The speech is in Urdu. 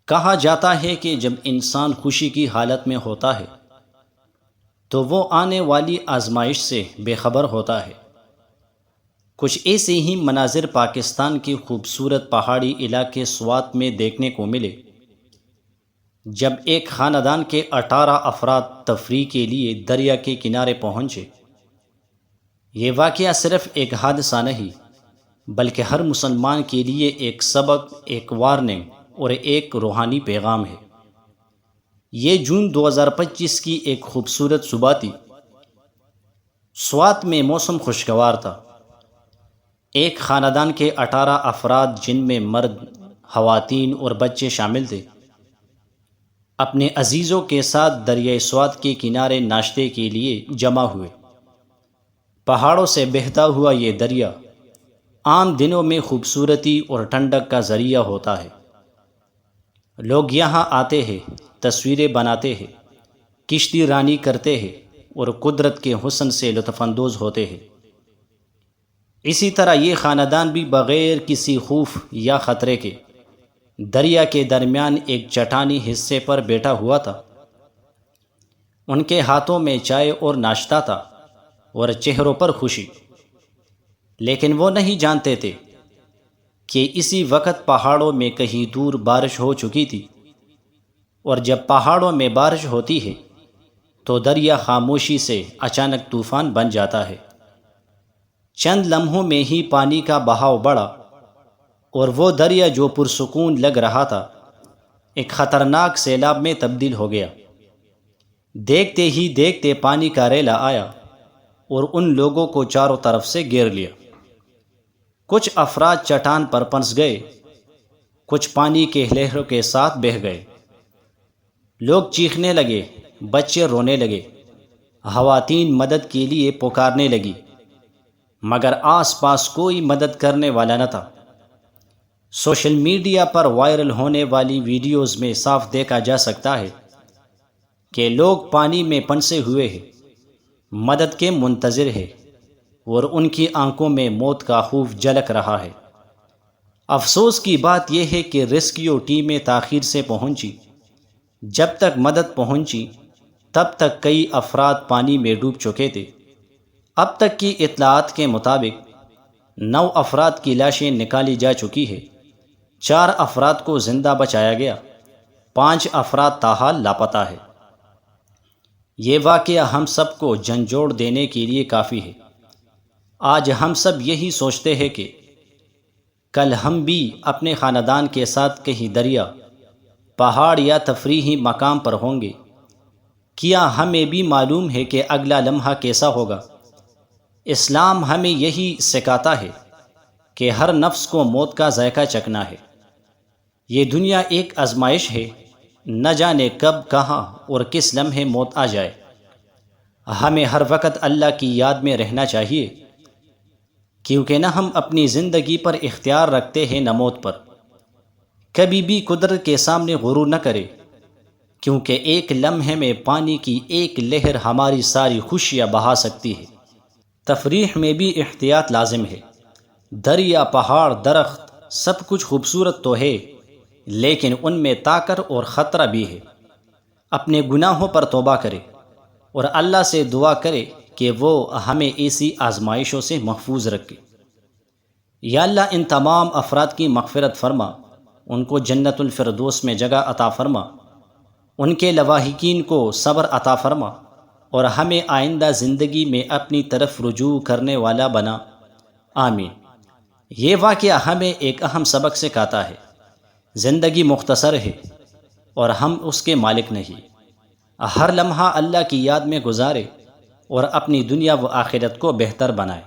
کہا جاتا ہے کہ جب انسان خوشی کی حالت میں ہوتا ہے تو وہ آنے والی آزمائش سے بے خبر ہوتا ہے۔ کچھ ایسے ہی مناظر پاکستان کے خوبصورت پہاڑی علاقے سوات میں دیکھنے کو ملے، جب ایک خاندان کے 18 افراد تفریح کے لیے دریا کے کنارے پہنچے۔ یہ واقعہ صرف ایک حادثہ نہیں بلکہ ہر مسلمان کے لیے ایک سبق، ایک وارننگ اور ایک روحانی پیغام ہے۔ یہ جون 2025 کی ایک خوبصورت صبح تھی۔ سوات میں موسم خوشگوار تھا۔ ایک خاندان کے 18 افراد، جن میں مرد، خواتین اور بچے شامل تھے، اپنے عزیزوں کے ساتھ دریائے سوات کے کنارے ناشتے کے لیے جمع ہوئے۔ پہاڑوں سے بہتا ہوا یہ دریا عام دنوں میں خوبصورتی اور ٹھنڈک کا ذریعہ ہوتا ہے۔ لوگ یہاں آتے ہیں، تصویریں بناتے ہیں، کشتی رانی کرتے ہیں اور قدرت کے حسن سے لطف اندوز ہوتے ہیں۔ اسی طرح یہ خاندان بھی بغیر کسی خوف یا خطرے کے دریا کے درمیان ایک چٹانی حصے پر بیٹھا ہوا تھا۔ ان کے ہاتھوں میں چائے اور ناشتہ تھا اور چہروں پر خوشی، لیکن وہ نہیں جانتے تھے کہ اسی وقت پہاڑوں میں کہیں دور بارش ہو چکی تھی، اور جب پہاڑوں میں بارش ہوتی ہے تو دریا خاموشی سے اچانک طوفان بن جاتا ہے۔ چند لمحوں میں ہی پانی کا بہاؤ بڑھا اور وہ دریا جو پرسکون لگ رہا تھا ایک خطرناک سیلاب میں تبدیل ہو گیا۔ دیکھتے ہی دیکھتے پانی کا ریلا آیا اور ان لوگوں کو چاروں طرف سے گھیر لیا۔ کچھ افراد چٹان پر پھنس گئے، کچھ پانی کے لہروں کے ساتھ بہہ گئے۔ لوگ چیخنے لگے، بچے رونے لگے، خواتین مدد کے لیے پکارنے لگی، مگر آس پاس کوئی مدد کرنے والا نہ تھا۔ سوشل میڈیا پر وائرل ہونے والی ویڈیوز میں صاف دیکھا جا سکتا ہے کہ لوگ پانی میں پھنسے ہوئے ہیں، مدد کے منتظر ہیں، اور ان کی آنکھوں میں موت کا خوف جھلک رہا ہے۔ افسوس کی بات یہ ہے کہ ریسکیو ٹیمیں تاخیر سے پہنچی۔ جب تک مدد پہنچی تب تک کئی افراد پانی میں ڈوب چکے تھے۔ اب تک کی اطلاعات کے مطابق 9 افراد کی لاشیں نکالی جا چکی ہیں، 4 افراد کو زندہ بچایا گیا، 5 افراد تاحال لاپتہ ہیں۔ یہ واقعہ ہم سب کو جھنجھوڑ دینے کے لیے کافی ہے۔ آج ہم سب یہی سوچتے ہیں کہ کل ہم بھی اپنے خاندان کے ساتھ کہیں دریا، پہاڑ یا تفریحی مقام پر ہوں گے۔ کیا ہمیں بھی معلوم ہے کہ اگلا لمحہ کیسا ہوگا؟ اسلام ہمیں یہی سکھاتا ہے کہ ہر نفس کو موت کا ذائقہ چکھنا ہے۔ یہ دنیا ایک آزمائش ہے، نہ جانے کب، کہاں اور کس لمحے موت آ جائے۔ ہمیں ہر وقت اللہ کی یاد میں رہنا چاہیے، کیونکہ نہ ہم اپنی زندگی پر اختیار رکھتے ہیں نہ موت پر۔ کبھی بھی قدرت کے سامنے غرور نہ کرے، کیونکہ ایک لمحے میں پانی کی ایک لہر ہماری ساری خوشیاں بہا سکتی ہے۔ تفریح میں بھی احتیاط لازم ہے۔ دریا، پہاڑ، درخت سب کچھ خوبصورت تو ہے، لیکن ان میں طاقت اور خطرہ بھی ہے۔ اپنے گناہوں پر توبہ کرے اور اللہ سے دعا کرے کہ وہ ہمیں ایسی آزمائشوں سے محفوظ رکھے۔ یا اللہ ان تمام افراد کی مغفرت فرما، ان کو جنت الفردوس میں جگہ عطا فرما، ان کے لواحقین کو صبر عطا فرما، اور ہمیں آئندہ زندگی میں اپنی طرف رجوع کرنے والا بنا، آمین۔ یہ واقعہ ہمیں ایک اہم سبق سکھاتا ہے۔ زندگی مختصر ہے اور ہم اس کے مالک نہیں۔ ہر لمحہ اللہ کی یاد میں گزارے اور اپنی دنیا و آخرت کو بہتر بنائے۔